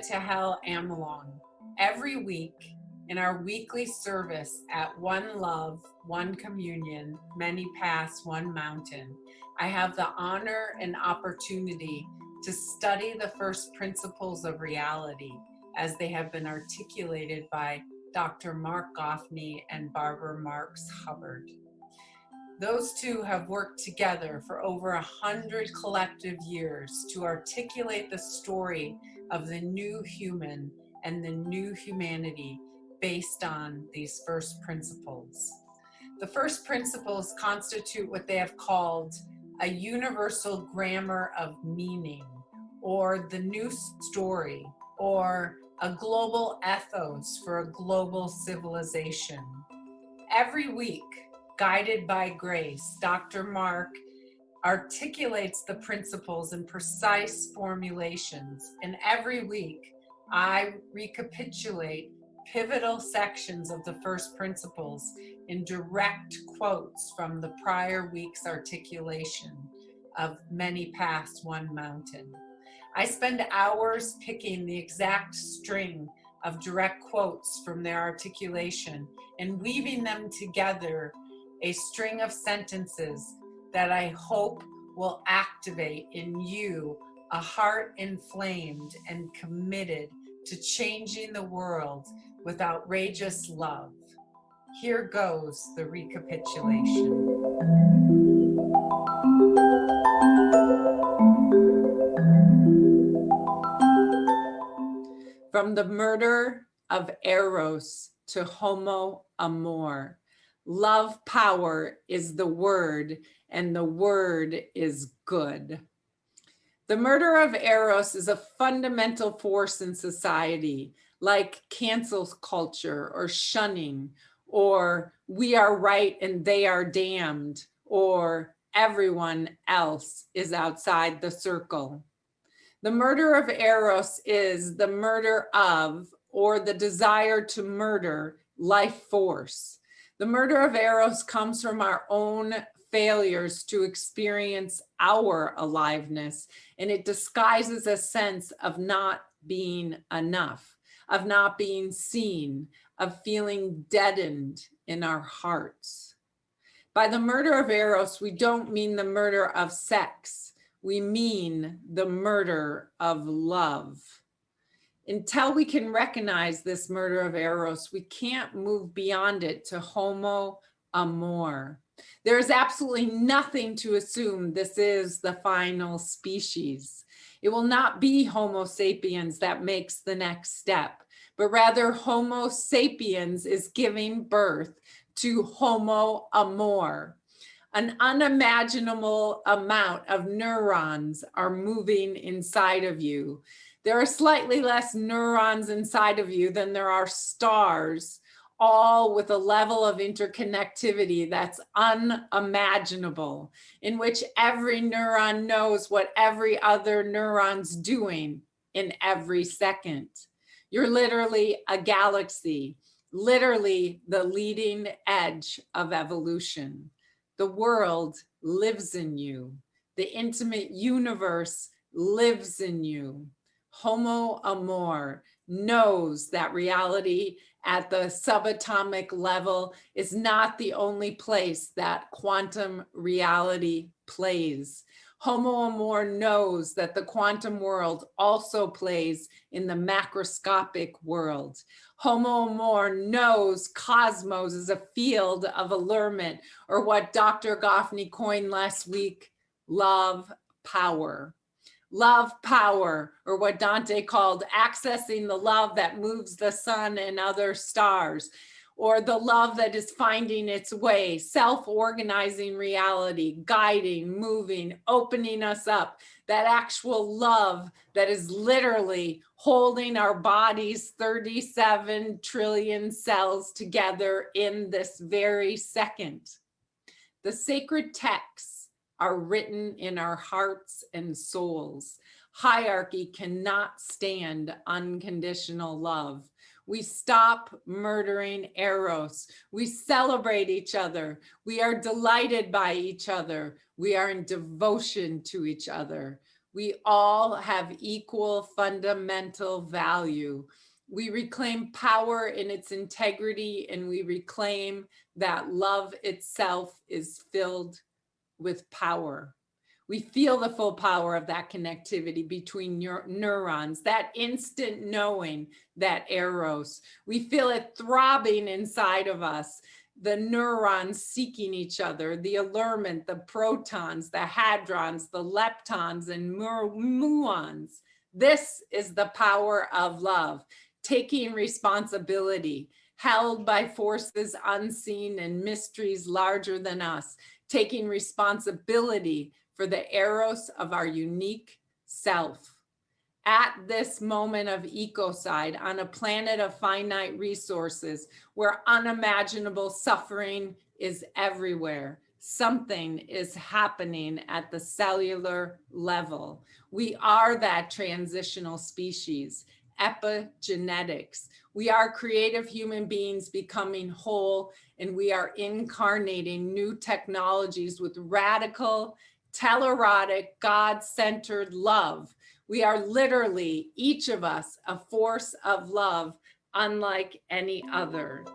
Kristina Tahel Amelong. Every week in our weekly service at One Love, One Communion, Many Paths, One Mountain, I have the honor and opportunity to study the first principles of reality as they have been articulated by Dr. Marc Gafni and Barbara Marx Hubbard. Those two have worked together for over 100 collective years to articulate the story of the new human and the new humanity based on these first principles. The first principles constitute what they have called a universal grammar of meaning, or the new story, or a global ethos for a global civilization. Every week, guided by grace, Dr. Marc articulates the principles in precise formulations, and every week I recapitulate pivotal sections of the first principles in direct quotes from the prior week's articulation of Many Paths, One Mountain. I spend hours picking the exact string of direct quotes from their articulation and weaving them together, a string of sentences that I hope will activate in you a heart inflamed and committed to changing the world with outrageous love. Here goes the recapitulation. From the murder of Eros to Homo Amor, love power is the word, and the word is good. The murder of Eros is a fundamental force in society, like cancel culture or shunning, or we are right and they are damned, or everyone else is outside the circle. The murder of Eros is the murder of, or the desire to murder, life force. The murder of Eros comes from our own failures to experience our aliveness, and it disguises a sense of not being enough, of not being seen, of feeling deadened in our hearts. By the murder of Eros, we don't mean the murder of sex. We mean the murder of love. Until we can recognize this murder of Eros, we can't move beyond it to Homo Amor. There is absolutely nothing to assume this is the final species. It will not be Homo sapiens that makes the next step, but rather Homo sapiens is giving birth to Homo Amor. An unimaginable amount of neurons are moving inside of you. There are slightly less neurons inside of you than there are stars, all with a level of interconnectivity that's unimaginable, in which every neuron knows what every other neuron's doing in every second. You're literally a galaxy, literally the leading edge of evolution. The world lives in you. The intimate universe lives in you. Homo Amor knows that reality at the subatomic level is not the only place that quantum reality plays. Homo Amor knows that the quantum world also plays in the macroscopic world. Homo Amor knows cosmos is a field of allurement, or what Dr. Gafni coined last week, love power. Love power, or what Dante called accessing the love that moves the sun and other stars, or the love that is finding its way, self-organizing reality, guiding, moving, opening us up, that actual love that is literally holding our bodies 37 trillion cells together in this very second. The sacred texts are written in our hearts and souls. Hierarchy cannot stand unconditional love. We stop murdering Eros. We celebrate each other. We are delighted by each other. We are in devotion to each other. We all have equal fundamental value. We reclaim power in its integrity, and we reclaim that love itself is filled with power. We feel the full power of that connectivity between neurons, that instant knowing, that Eros. We feel it throbbing inside of us, the neurons seeking each other, the allurement, the protons, the hadrons, the leptons, and muons. This is the power of love, taking responsibility, held by forces unseen and mysteries larger than us, taking responsibility for the Eros of our unique self. At this moment of ecocide on a planet of finite resources where unimaginable suffering is everywhere, something is happening at the cellular level. We are that transitional species, epigenetics. We are creative human beings becoming whole, and we are incarnating new technologies with radical, telerotic, God-centered love. We are literally, each of us, a force of love unlike any other.